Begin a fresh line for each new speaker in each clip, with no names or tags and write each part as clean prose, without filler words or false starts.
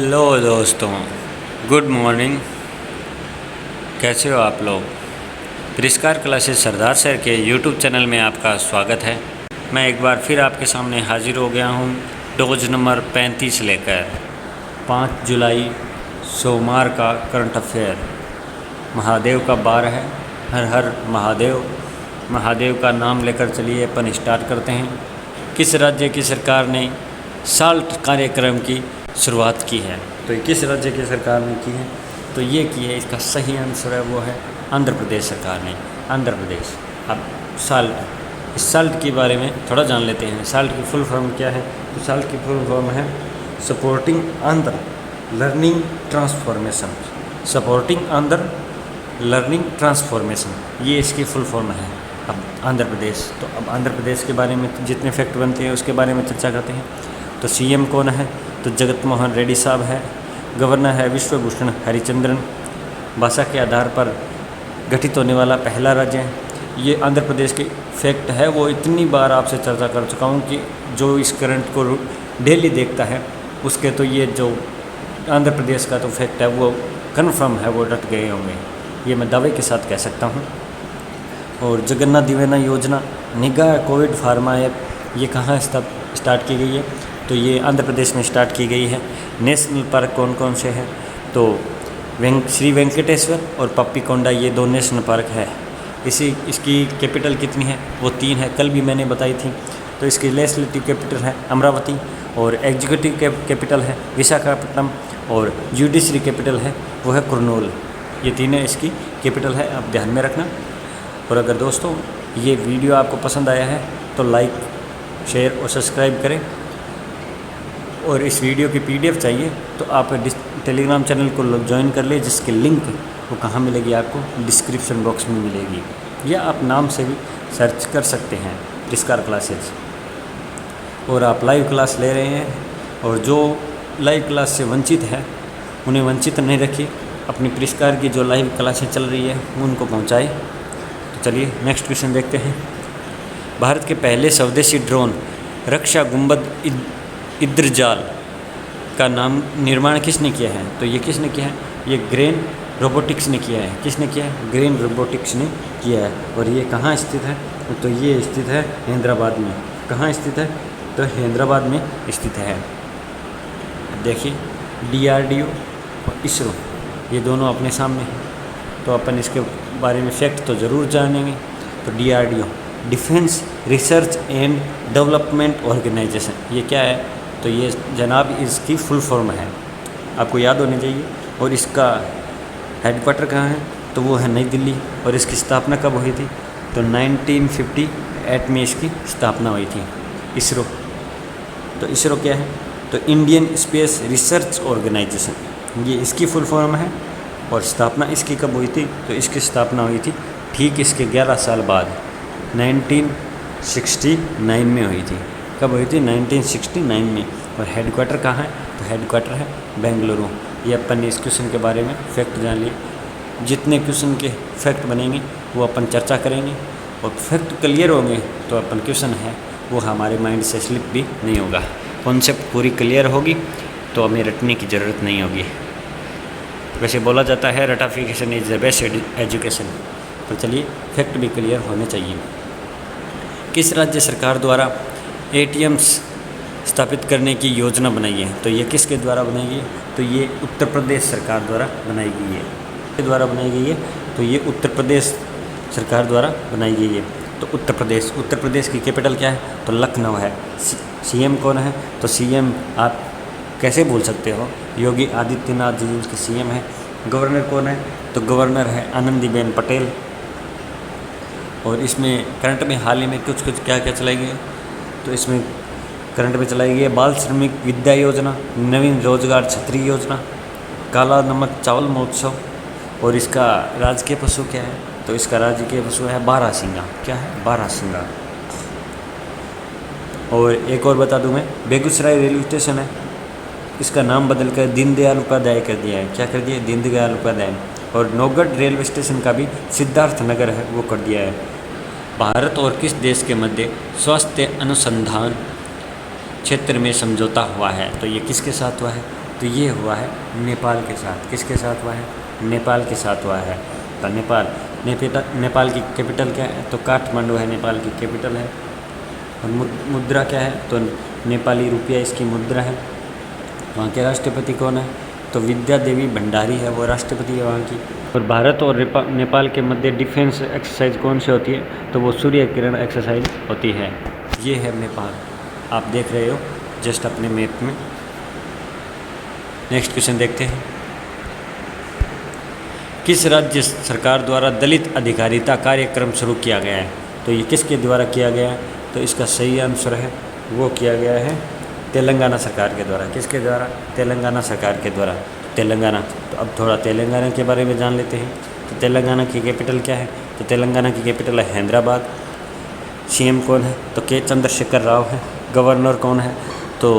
Hello दोस्तों, good morning. कैसे हो आप लोग। परिष्कार क्लासेस सरदार सर के यूट्यूब चैनल में आपका स्वागत है। मैं एक बार फिर आपके सामने हाजिर हो गया हूँ डोज नंबर 35 लेकर। 5 जुलाई सोमवार का करंट अफेयर। महादेव का बार है। हर हर महादेव। महादेव का नाम लेकर चलिए अपन स्टार्ट करते हैं। किस राज्य की सरकार ने साल्ट कार्यक्रम की शुरुआत की है? तो किस राज्य की सरकार ने की है? तो ये की है, इसका सही आंसर है वो है आंध्र प्रदेश सरकार ने। आंध्र प्रदेश। अब साल्ट, इस साल्ट के बारे में थोड़ा जान लेते हैं। साल्ट की फुल फॉर्म क्या है? तो साल्ट की फुल फॉर्म है supporting Andhra learning transformation. Supporting Andhra learning transformation, ये इसकी फुल फॉर्म है। अब आंध्र प्रदेश, तो अब आंध्र प्रदेश के बारे में जितने फैक्ट बनते हैं उसके बारे में चर्चा करते हैं। तो सीएम कौन है? तो जगत मोहन रेड्डी साहब है। गवर्नर है विश्वभूषण हरिचंद्रन। भाषा के आधार पर गठित होने वाला पहला राज्य है। ये आंध्र प्रदेश के फैक्ट है वो इतनी बार आपसे चर्चा कर चुका हूँ कि जो इस करंट को डेली देखता है उसके तो ये जो आंध्र प्रदेश का तो फैक्ट है वो कन्फर्म है, वो डट गए होंगे, ये मैं दावे के साथ कह सकता हूँ। और जगन्नाथ दिवेना योजना निगाह कोविड फार्मा ऐप, ये कहाँ स्टार्ट की गई है? तो ये आंध्र प्रदेश में स्टार्ट की गई है। नेशनल पार्क कौन कौन से हैं? तो श्री वेंकटेश्वर और पप्पीकोंडा, ये 2 नेशनल पार्क है। इसकी कैपिटल कितनी है? वो 3 है, कल भी मैंने बताई थी। तो इसकी लेजिस्लेटिव कैपिटल है अमरावती और एग्जीक्यूटिव कैपिटल है विशाखापट्टनम और जुडिशरी कैपिटल है वो है कुर्नूल। ये 3 है इसकी कैपिटल है, आप ध्यान में रखना। और अगर दोस्तों ये वीडियो आपको पसंद आया है तो लाइक, शेयर और सब्सक्राइब करें। और इस वीडियो की पीडीएफ चाहिए तो आप टेलीग्राम चैनल को ज्वाइन कर ले, जिसकी लिंक वो कहाँ मिलेगी? आपको डिस्क्रिप्शन बॉक्स में मिलेगी, या आप नाम से भी सर्च कर सकते हैं परिष्कार क्लासेस। और आप लाइव क्लास ले रहे हैं और जो लाइव क्लास से वंचित है उन्हें वंचित नहीं रखिए। अपनी परिष्कार की जो लाइव क्लासें चल रही है उनको पहुँचाए। तो चलिए नेक्स्ट क्वेश्चन देखते हैं। भारत के पहले स्वदेशी ड्रोन रक्षा गुंबद इंद्रजाल का नाम निर्माण किसने किया है? तो ये किसने किया है? ये ग्रेन रोबोटिक्स ने किया है। किसने किया है? ग्रेन रोबोटिक्स ने किया है। और ये कहाँ स्थित है? तो ये स्थित है हैदराबाद में। कहाँ स्थित है? तो हैदराबाद में स्थित है। देखिए DRDO और इसरो, ये दोनों अपने सामने हैं, तो अपन इसके बारे में फैक्ट तो ज़रूर जानेंगे। तो DRDO defence research and development organisation, ये क्या है? तो ये जनाब इसकी फुल फॉर्म है, आपको याद होनी चाहिए। और इसका हेडक्वार्टर कहाँ है? तो वो है नई दिल्ली। और इसकी स्थापना कब हुई थी? तो 1958 में इसकी स्थापना हुई थी। इसरो, तो इसरो क्या है? तो इंडियन स्पेस रिसर्च ऑर्गेनाइजेशन, ये इसकी फुल फॉर्म है। और स्थापना इसकी कब हुई थी? तो इसकी स्थापना हुई थी ठीक इसके 11 साल बाद 1969 में हुई थी। कब हुई थी? 1969 में। और हेडक्वार्टर कहाँ है? तो हेडक्वार्टर है बेंगलुरु। ये अपन ने इस क्वेश्चन के बारे में फैक्ट जान लिए। जितने क्वेश्चन के फैक्ट बनेंगे वो अपन चर्चा करेंगे, और फैक्ट क्लियर होंगे तो अपन क्वेश्चन है वो हमारे माइंड से स्लिप भी नहीं होगा। कॉन्सेप्ट पूरी क्लियर होगी तो हमें रटने की ज़रूरत नहीं होगी। वैसे बोला जाता है ratification is the best education. तो चलिए फैक्ट भी क्लियर होने चाहिए। किस राज्य सरकार द्वारा ATMs स्थापित करने की योजना बनाई है? तो ये किसके द्वारा बनाई गई है? तो ये उत्तर प्रदेश सरकार द्वारा बनाई गई है। किसके द्वारा बनाई गई है? तो ये उत्तर प्रदेश सरकार द्वारा बनाई गई है। तो उत्तर प्रदेश की कैपिटल क्या है? तो लखनऊ है। सीएम कौन है? तो सीएम आप कैसे भूल सकते हो? योगी आदित्यनाथ जी उसके सीएम है। गवर्नर कौन है? तो गवर्नर है आनंदीबेन पटेल। और इसमें करंट में हाल ही में कुछ क्या क्या चलाई गई है? तो इसमें करंट में चलाई गई है बाल श्रमिक विद्या योजना, नवीन रोजगार छतरी योजना, काला नमक चावल महोत्सव। और इसका राजकीय पशु क्या है? तो इसका राजकीय पशु है बारहसिंगा। क्या है? बारहसिंगा। और एक और बता दूं मैं, बेगूसराय रेलवे स्टेशन है, इसका नाम बदलकर दीनदयाल उपाध्याय कर दिया है। क्या कर दिया? दीनदयाल उपाध्याय। और नौगढ़ रेलवे स्टेशन का भी सिद्धार्थ नगर है वो कर दिया है। भारत और किस देश के मध्य स्वास्थ्य अनुसंधान क्षेत्र में समझौता हुआ है? तो ये किसके साथ हुआ है? तो ये हुआ है नेपाल के साथ। किसके साथ हुआ है? नेपाल के साथ हुआ है। तो नेपाल की कैपिटल क्या है? तो काठमांडू है, नेपाल की कैपिटल है। और मुद्रा क्या है? तो नेपाली रुपया इसकी मुद्रा है। वहाँ के राष्ट्रपति कौन है? तो विद्या देवी भंडारी है, वो राष्ट्रपति है वहाँ की। और भारत और नेपाल के मध्य डिफेंस एक्सरसाइज कौन सी होती है? तो वो सूर्य किरण एक्सरसाइज होती है। ये है नेपाल, आप देख रहे हो जस्ट अपने मैप में। नेक्स्ट क्वेश्चन देखते हैं। किस राज्य सरकार द्वारा दलित अधिकारिता कार्यक्रम शुरू किया गया है? तो ये किसके द्वारा किया गया है? तो इसका सही आंसर है वो किया गया है तेलंगाना सरकार के द्वारा। किसके द्वारा? तेलंगाना सरकार के द्वारा। तेलंगाना, तो अब थोड़ा तेलंगाना के बारे में जान लेते हैं। तो तेलंगाना की कैपिटल क्या है? तो तेलंगाना की कैपिटल है हैदराबाद। सीएम कौन है? तो के चंद्रशेखर राव है। गवर्नर कौन है? तो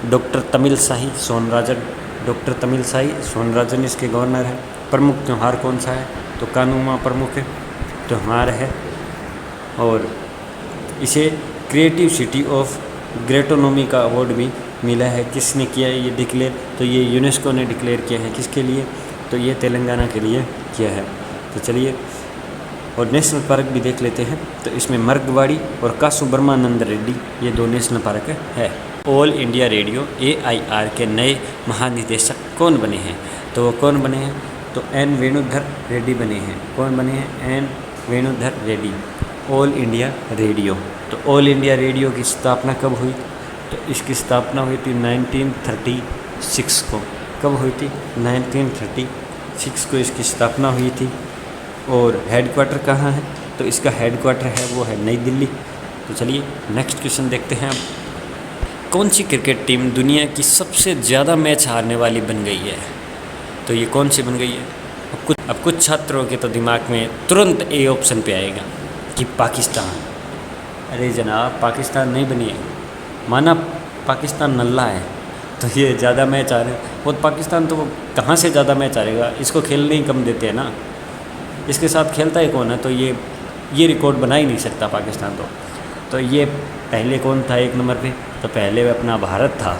डॉक्टर तमिलसाई सौंदरराजन। डॉक्टर तमिलसाई सौंदरराजन इसके गवर्नर है। प्रमुख त्यौहार कौन सा है? तो कानुमा प्रमुख त्यौहार है। और इसे क्रिएटिव सिटी ऑफ ग्रेटोनोमी का अवार्ड भी मिला है। किसने किया है ये डिक्लेयर? तो ये यूनेस्को ने डिक्लेयर किया है। किसके लिए? तो ये तेलंगाना के लिए किया है। तो चलिए और नेशनल पार्क भी देख लेते हैं। तो इसमें मर्गवाड़ी और कासुब्रह्मण्यम रेड्डी ये दो नेशनल पार्क है। ऑल इंडिया रेडियो AIR के नए महानिदेशक कौन बने हैं? तो वो कौन बने हैं? तो एन वेणुधर रेड्डी बने हैं। कौन बने हैं? N Venudhar Reddy. All India Radio, तो ऑल इंडिया रेडियो की स्थापना कब हुई? तो इसकी स्थापना हुई थी 1936 को। कब हुई थी? 1936 को इसकी स्थापना हुई थी। और हेडक्वार्टर कहाँ है? तो इसका हेडक्वार्टर है वो है नई दिल्ली। तो चलिए नेक्स्ट क्वेश्चन देखते हैं। अब कौन सी क्रिकेट टीम दुनिया की सबसे ज़्यादा मैच हारने वाली बन गई है? तो ये कौन सी बन गई है? अब कुछ छात्रों के तो दिमाग में तुरंत ए ऑप्शन पे आएगा कि पाकिस्तान। अरे जनाब, पाकिस्तान नहीं बनी है। माना पाकिस्तान नल्ला है तो ये ज़्यादा मैच आ रहे हैं। वो पाकिस्तान तो वो कहाँ से ज़्यादा मैच हारेगा? इसको खेलने ही कम देते हैं ना। इसके साथ खेलता ही कौन है? तो ये रिकॉर्ड बना ही नहीं सकता पाकिस्तान तो ये पहले कौन था एक नंबर पे? तो पहले अपना भारत था।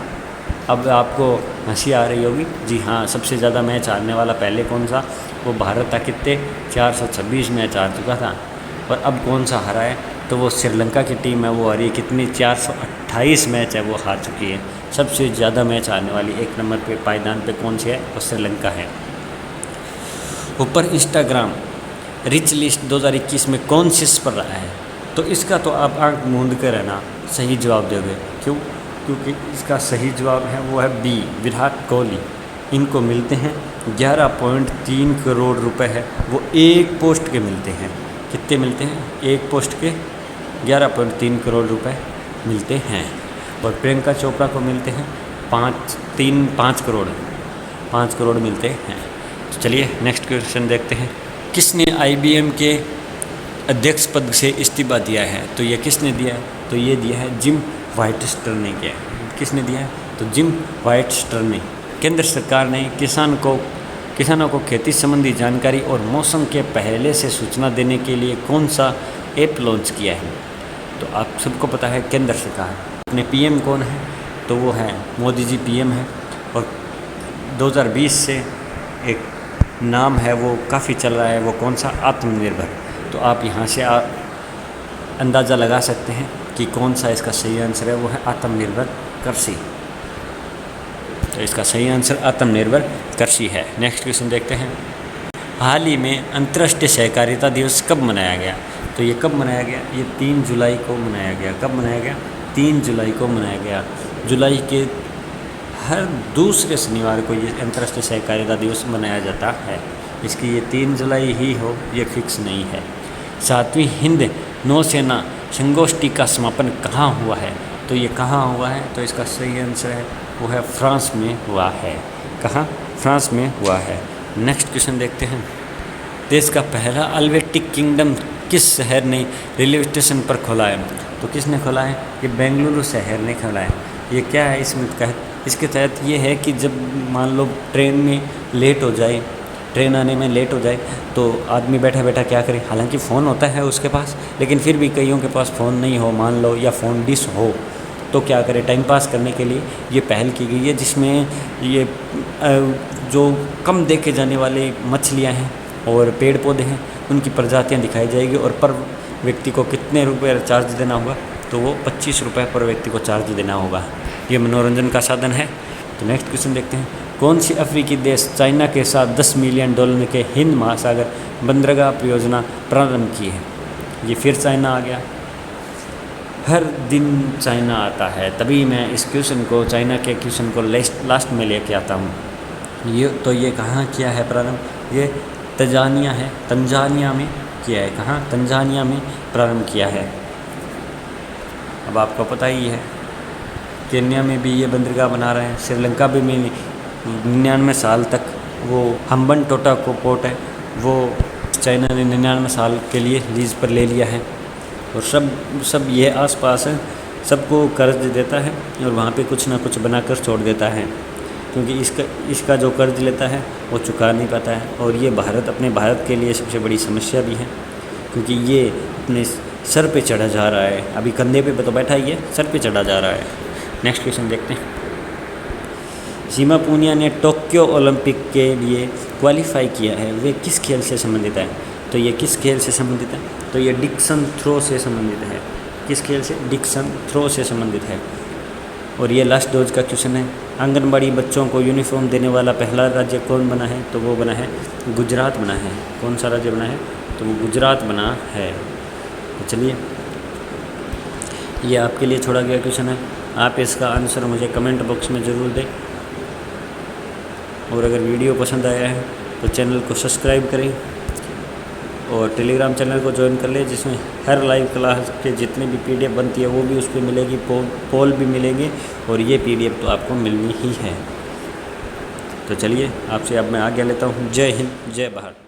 अब आपको हंसी आ रही होगी। जी हाँ, सबसे ज़्यादा मैच हारने वाला पहले कौन सा? वो भारत था। कितने? 426 मैच हार चुका था। और अब कौन सा हारा है? तो वो श्रीलंका की टीम है, वो हारी। कितनी? 428 मैच है वो हार चुकी है। सबसे ज़्यादा मैच हारने वाली एक नंबर पे पायदान पे कौन सी है? वो श्रीलंका है। ऊपर इंस्टाग्राम रिच लिस्ट 2021 में कौन शीर्ष पर रहा है? तो इसका तो आप आंख मूंद कर रहना सही जवाब दोगे। क्यों? क्योंकि इसका सही जवाब है वो है बी, विराट कोहली। इनको मिलते हैं 11.3 करोड़ रुपए है, वो एक पोस्ट के मिलते हैं। कितने मिलते हैं? एक पोस्ट के 11.3 करोड़ रुपए मिलते हैं। और प्रियंका चोपड़ा को मिलते हैं 5 करोड़ मिलते हैं। तो चलिए नेक्स्ट क्वेश्चन देखते हैं। किसने IBM के अध्यक्ष पद से इस्तीफा दिया है? तो ये किसने दिया है? तो ये दिया है जिम व्हाइटस्टर ने किया है। किसने दिया है? तो जिम व्हाइटस्टर ने। केंद्र सरकार ने किसानों को खेती संबंधी जानकारी और मौसम के पहले से सूचना देने के लिए कौन सा ऐप लॉन्च किया है? तो आप सबको पता है केंद्र सरकार अपने PM कौन है? तो वो है मोदी जी PM है। और 2020 से एक नाम है वो काफ़ी चल रहा है, वो कौन सा? आत्मनिर्भर। तो आप यहाँ से अंदाज़ा लगा सकते हैं कि कौन सा इसका सही आंसर है, वो है आत्मनिर्भर कृषि। तो इसका सही आंसर आत्मनिर्भर कृषि है। नेक्स्ट क्वेश्चन देखते हैं। हाल ही में अंतर्राष्ट्रीय सहकारिता दिवस कब मनाया गया? तो ये कब मनाया गया? ये 3 जुलाई को मनाया गया। कब मनाया गया? 3 जुलाई को मनाया गया। जुलाई के हर दूसरे शनिवार को ये अंतर्राष्ट्रीय सहकारिता दिवस मनाया जाता है। इसकी ये 3 जुलाई ही हो ये फिक्स नहीं है। 7वीं हिंद नौसेना संगोष्ठी का समापन कहाँ हुआ है? तो ये कहाँ हुआ है? तो इसका सही आंसर है वो है फ्रांस में हुआ है। कहाँ? फ्रांस में हुआ है। नेक्स्ट क्वेश्चन देखते हैं। देश का पहला अल्वेटिक किंगडम किस शहर ने रेलवे स्टेशन पर खोला है? तो किसने खोला है? ये बेंगलुरु शहर ने खोला है। ये क्या है इसके तहत ये है कि जब मान लो ट्रेन आने में लेट हो जाए तो आदमी बैठा बैठा क्या करे? हालांकि फ़ोन होता है उसके पास, लेकिन फिर भी कईयों के पास फ़ोन नहीं हो मान लो, या फ़ोन डिश हो, तो क्या करें, टाइम पास करने के लिए ये पहल की गई है, जिसमें ये जो कम देखे जाने वाले मछलियाँ हैं और पेड़ पौधे हैं उनकी प्रजातियाँ दिखाई जाएगी। और पर व्यक्ति को कितने रुपये चार्ज देना होगा, तो वो 25 रुपये पर व्यक्ति को चार्ज देना होगा। ये मनोरंजन का साधन है। तो नेक्स्ट क्वेश्चन देखते हैं, कौन सी अफ्रीकी देश चाइना के साथ $10 मिलियन के हिंद महासागर बंदरगाह परियोजना प्रारंभ की है? ये फिर चाइना आ गया। हर दिन चाइना आता है, तभी मैं इस क्वेश्चन को, चाइना के क्वेश्चन को लास्ट में लेके आता हूँ। ये कहाँ किया है प्रारंभ? ये तंजानिया में किया है। कहाँ? तंजानिया में प्रारंभ किया है। अब आपको पता ही है, केन्या में भी ये बंदरगाह बना रहे हैं। श्रीलंका भी में 99 साल तक वो हम्बन टोटा को पोर्ट है, वो चाइना ने 99 साल के लिए लीज पर ले लिया है। और सब ये आसपास है, सबको कर्ज देता है और वहाँ पे कुछ ना कुछ बनाकर छोड़ देता है, क्योंकि इसका जो कर्ज लेता है वो चुका नहीं पाता है। और ये अपने भारत के लिए सबसे बड़ी समस्या भी है, क्योंकि ये अपने सर पे चढ़ा जा रहा है। अभी कंधे पे तो बैठा ही है, सर पे चढ़ा जा रहा है। नेक्स्ट क्वेश्चन देखते हैं, सीमा पूनिया ने टोक्यो ओलंपिक के लिए क्वालिफाई किया है, वे किस खेल से संबंधित है? तो ये किस खेल से संबंधित है? तो ये डिक्सन थ्रो से संबंधित है। किस खेल से? डिक्सन थ्रो से संबंधित है। और ये लास्ट डोज का क्वेश्चन है, आंगनबाड़ी बच्चों को यूनिफॉर्म देने वाला पहला राज्य कौन बना है? तो वो बना है गुजरात बना है। कौन सा राज्य बना है? तो वो गुजरात बना है। तो चलिए, ये आपके लिए छोड़ा गया क्वेश्चन है, आप इसका आंसर मुझे कमेंट बॉक्स में ज़रूर दें। और अगर वीडियो पसंद आया है तो चैनल को सब्सक्राइब करें और टेलीग्राम चैनल को ज्वाइन कर ले, जिसमें हर लाइव क्लास के जितने भी PDF बनती है वो भी उस पर मिलेगी, पोल भी मिलेंगे, और ये PDF तो आपको मिलनी ही है। तो चलिए, आपसे अब मैं आज्ञा लेता हूँ। जय हिंद, जय भारत।